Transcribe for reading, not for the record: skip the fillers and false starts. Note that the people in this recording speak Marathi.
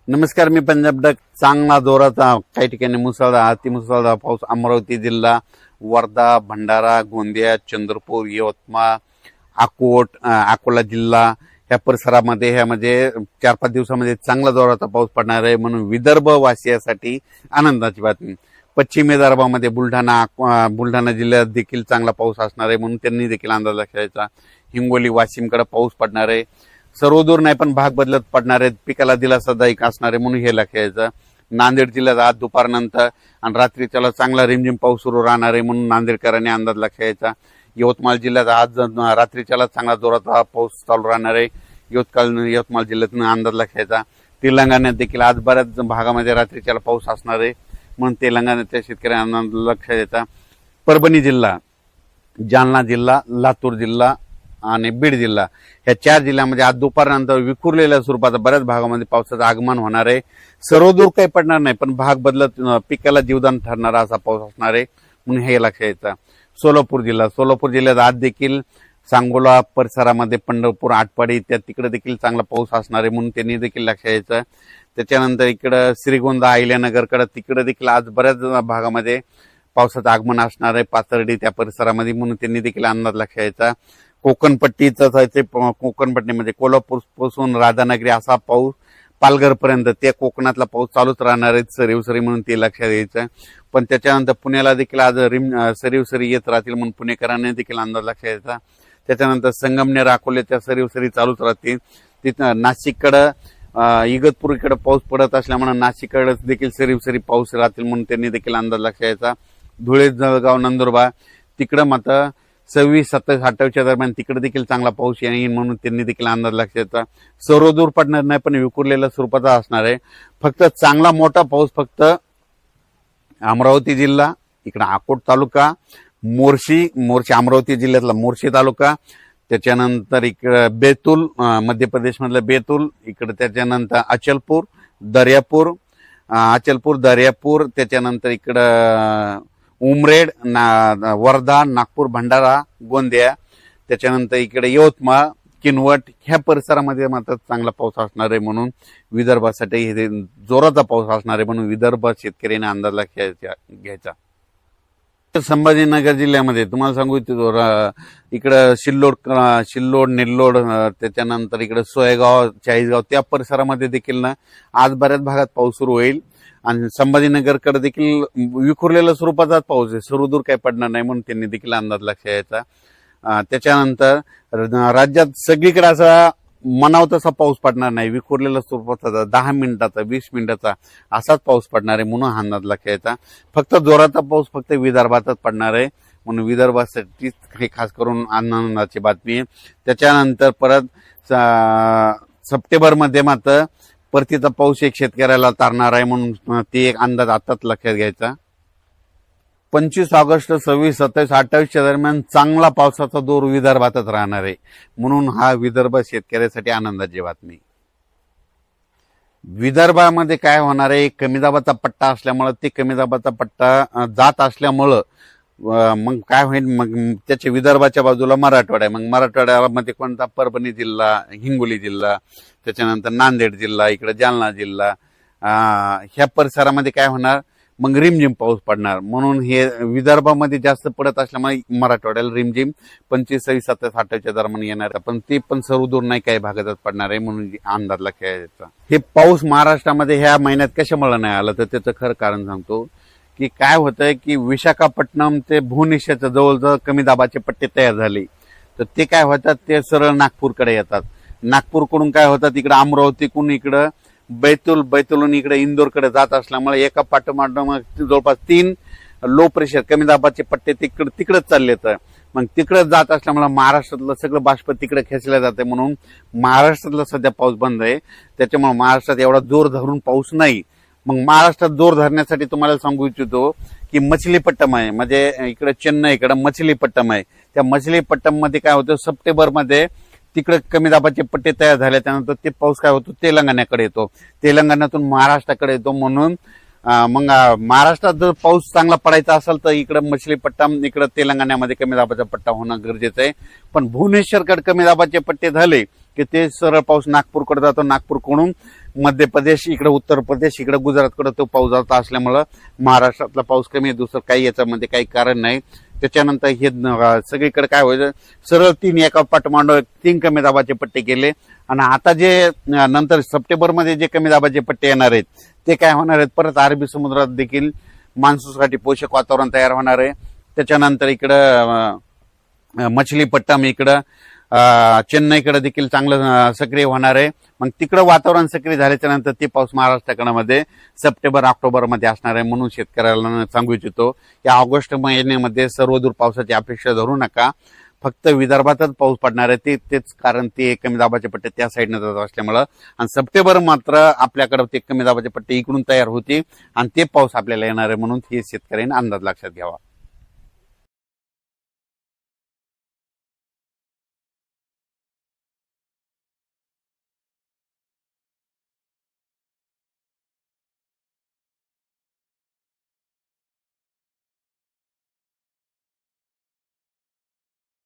नमस्कार, मी पंजाब डक. चांगला जोराचा काही ठिकाणी मुसळधार अतिमुसळधार पाऊस अमरावती जिल्हा, वर्धा, भंडारा, गोंदिया, चंद्रपूर, यवतमाळ, अकोला जिल्हा या परिसरामध्ये ह्या म्हणजे 4-5 दिवसामध्ये चांगला जोराचा पाऊस पडणार आहे म्हणून विदर्भ वासियासाठी आनंदाची बातमी. पश्चिम विदर्भामध्ये बुलढाणा जिल्ह्यात देखील चांगला पाऊस असणार आहे म्हणून त्यांनी देखील अंदाज लक्षायचा. हिंगोली, वाशिमकडे पाऊस पडणार आहे. सर्वदूर नाही पण भाग बदलत पडणार आहेत. पिकाला दिलासादायक असणार आहे म्हणून हे लक्षायचं. नांदेड जिल्ह्यात आज दुपारनंतर आणि रात्रीच्याला चांगला रिमझिम पाऊस सुरू राहणार आहे म्हणून नांदेडकरांनी अंदाज लक्षायचा. यवतमाळ जिल्ह्यात आज रात्रीच्याला चांगला जोराचा पाऊस चालू राहणार आहे. यवतमाळ जिल्ह्यातून अंदाज लक्षायचा. तेलंगणात देखील आज बऱ्याच भागामध्ये रात्रीच्याला पाऊस असणार आहे म्हणून तेलंगणाच्या शेतकऱ्यांना अंदाज लक्षायचा. परभणी जिल्हा, जालना जिल्हा, लातूर जिल्हा आणि बीड जिल्हा या 4 जिल्ह्यामध्ये आज दुपारनंतर विखुरलेल्या स्वरूपाचा बऱ्याच भागामध्ये पावसाचं आगमन होणार आहे. सर्वदूर काही पडणार नाही पण भाग बदलत पिकाला जीवदान ठरणारा असा पाऊस असणार आहे म्हणून हे लक्षात येतं. सोलापूर जिल्ह्यात आज देखील सांगोला परिसरामध्ये पंढरपूर, आटपाडी तिकडे देखील चांगला पाऊस असणार आहे म्हणून त्यांनी देखील लक्षात यायचं. त्याच्यानंतर इकडं श्रीगोंदा, अहिल्यानगरकडे तिकडे देखील आज बऱ्याच भागामध्ये पावसाचं आगमन असणार आहे. पाथर्डी त्या परिसरामध्ये म्हणून त्यांनी देखील अंदाज लक्षात यायचा. कोकणपट्टीमध्ये कोल्हापूर पासून राधानगरी असा पाऊस पालघरपर्यंत ते कोकणातला पाऊस चालूच राहणार आहे सरीवसरी म्हणून ते लक्षात यायचं. पण त्याच्यानंतर पुण्याला देखील आज सरीवसरी येत राहतील म्हणून पुणेकरांनी देखील अंदाज लक्षात यायचा. त्याच्यानंतर संगमनेर, अकोल्याच्या सरीवसरी चालूच राहतील. तिथं नाशिककडं इगतपूर इकडे पाऊस पडत असल्यामुळे नाशिककडे देखील सरीवसरी पाऊस राहतील म्हणून त्यांनी देखील अंदाज लक्षात यायचा. धुळे, जळगाव, नंदुरबार तिकडं मात्र 26, 27, 28 दरम्यान तिकडे देखील चांगला पाऊस येईल म्हणून त्यांनी देखील अंदाज लक्षात यायचा. सर्वदूर पडणार नाही पण विखुरलेल्या स्वरूपाचा असणार आहे. फक्त चांगला मोठा पाऊस फक्त अमरावती जिल्हा, इकडे अकोट तालुका, मोर्शी अमरावती जिल्ह्यातला मोर्शी तालुका, त्याच्यानंतर इकडे बेतूल, मध्य प्रदेश मधलं बेतूल, इकडे त्याच्यानंतर अचलपूर, दर्यापूर, त्याच्यानंतर इकडं उमरेड, वर्धा, नागपूर, भंडारा, गोंदिया, त्याच्यानंतर इकडे यवतमाळ, किनवट ह्या परिसरामध्ये मात्र चांगला पाऊस असणार आहे म्हणून विदर्भासाठी हे जोराचा पाऊस असणार आहे म्हणून विदर्भ शेतकऱ्यांनी अंदाज घ्यायचा. संभाजीनगर जिल्ह्यामध्ये तुम्हाला सांगू इच्छितो इकडं सिल्लोड, नेल्लोड, त्याच्यानंतर इकडे सोयगाव, चाळीसगाव त्या परिसरामध्ये देखील ना आज बऱ्याच भागात पाऊस सुरू होईल आणि संभाजीनगरकडे देखील विखुरलेल्या स्वरूपाचा पाऊस आहे. सर्वदूर काही पडणार नाही म्हणून त्यांनी देखील अंदाज लक्षात यायचा. त्याच्यानंतर राज्यात सगळीकडे असा म्हणाव तसा पाऊस पडणार नाही. विखुरलेल्या स्वरूपाचा 10 मिनिटाचा 20 मिनिटाचा असाच पाऊस पडणार आहे म्हणून अंदाज लक्षात यायचा. फक्त जोराचा पाऊस फक्त विदर्भातच पडणार आहे म्हणून विदर्भासाठी हे खास करून आनंदाची बातमी आहे. त्याच्यानंतर परत सप्टेंबरमध्ये मात्र परतीचा पाऊस एक शेतकऱ्याला तारणार आहे म्हणून ते एक अंदाज आताच लक्षात घ्यायचा. 25 ऑगस्ट, 26, 27, 28 दरम्यान चांगला पावसाचा जोर विदर्भातच राहणार आहे म्हणून हा विदर्भ शेतकऱ्यासाठी आनंदाची बातमी. विदर्भामध्ये काय होणार आहे, कमी दाबाचा पट्टा असल्यामुळं ते कमी दाबाचा पट्टा जात असल्यामुळं मग काय होईल, मग त्याच्या विदर्भाच्या बाजूला मराठवाडा आहे. मग मराठवाड्यामध्ये कोणता, परभणी जिल्हा, हिंगोली जिल्हा, त्याच्यानंतर नांदेड जिल्हा, इकडे जालना जिल्हा ह्या परिसरामध्ये काय होणार, मग रिमझिम पाऊस पडणार म्हणून हे विदर्भामध्ये जास्त पडत असल्यामुळे मराठवाड्याला रिमझिम 25, 26, 27, 28 दरम्यान येणार आहे. पण ते पण सर्वदूर नाही काही भागातच पडणार आहे म्हणून अंदाज लक्षात यायचा. हे पाऊस महाराष्ट्रामध्ये ह्या महिन्यात कशामुळे नाही आलं तर त्याचं खरं कारण सांगतो की काय होतंय की विशाखापट्टणम ते भुवनेश्वरच्या जवळजवळ कमी दाबाचे पट्टे तयार झाले तर ते काय होतात, ते सरळ नागपूरकडे येतात. नागपूरकडून काय होतात, इकडे अमरावतीकडून इकडं बैतूलहून इकडे इंदोरकडे जात असल्यामुळे एका पाठोपाठ जवळपास 3 लो प्रेशर कमी दाबाचे पट्टे तिकडेच चालले तर मग तिकडे जात असल्यामुळे महाराष्ट्रातलं सगळं बाष्प तिकडे खेचलं जाते म्हणून महाराष्ट्रातला सध्या पाऊस बंद आहे. त्याच्यामुळे महाराष्ट्रात एवढा जोर धरून पाऊस नाही. मग महाराष्ट्रात जोर धरण्यासाठी तुम्हाला सांगू इच्छितो की मछलीपट्टम आहे, म्हणजे इकडे चेन्नईकडे मछलीपट्टम आहे. त्या मछलीपट्टम मध्ये काय होतं, सप्टेंबरमध्ये तिकडे कमी दाबाचे पट्टे तयार झाले त्यानंतर ते पाऊस काय होतो तेलंगणाकडे येतो, तेलंगणातून महाराष्ट्राकडे येतो म्हणून मग महाराष्ट्रात जर पाऊस चांगला पडायचा असेल तर इकडे मछलीपट्टम, इकडे तेलंगणामध्ये कमी दाबाचा पट्टा होणं गरजेचं आहे. पण भुवनेश्वरकडे कमी दाबाचे पट्टे झाले की ते सरळ पाऊस नागपूरकडे जातो, नागपूरकडून मध्य प्रदेश, इकडे उत्तर प्रदेश, इकडे गुजरातकडे तो पाऊस जात असल्यामुळं महाराष्ट्रातला पाऊस कमी आहे. दुसरं काही याच्यामध्ये काही कारण नाही. त्याच्यानंतर हे सगळीकडे काय व्हायचं, सरळ तीन एका पाठोपाठ तीन कमी दाबाचे पट्टे केले. आणि आता जे नंतर सप्टेंबरमध्ये जे कमी दाबाचे पट्टे येणार आहेत ते काय होणार आहेत, परत अरबी समुद्रात देखील मान्सूनसाठी पोषक वातावरण तयार होणार आहे. त्याच्यानंतर इकडं मछलीपट्टम, इकडं चेन्नईकडे देखील चांगलं सक्रिय होणार आहे. मग तिकडं वातावरण सक्रिय झाल्याच्या नंतर ते पाऊस महाराष्ट्रामध्ये सप्टेंबर ऑक्टोबर मध्ये असणार आहे. म्हणून शेतकऱ्याला सांगू इच्छितो की ऑगस्ट महिन्यामध्ये सर्वदूर पावसाची अपेक्षा धरू नका. फक्त विदर्भातच पाऊस पडणार आहे. तेच कारण ते कमी दाबाचे पट्टे त्या साईडने जात असल्यामुळं. आणि सप्टेंबर मात्र आपल्याकडे ते कमी दाबाचे पट्टे इकडून तयार होते आणि ते पाऊस आपल्याला येणार आहे. म्हणून हे शेतकऱ्यांनी अंदाज लक्षात घ्यावा.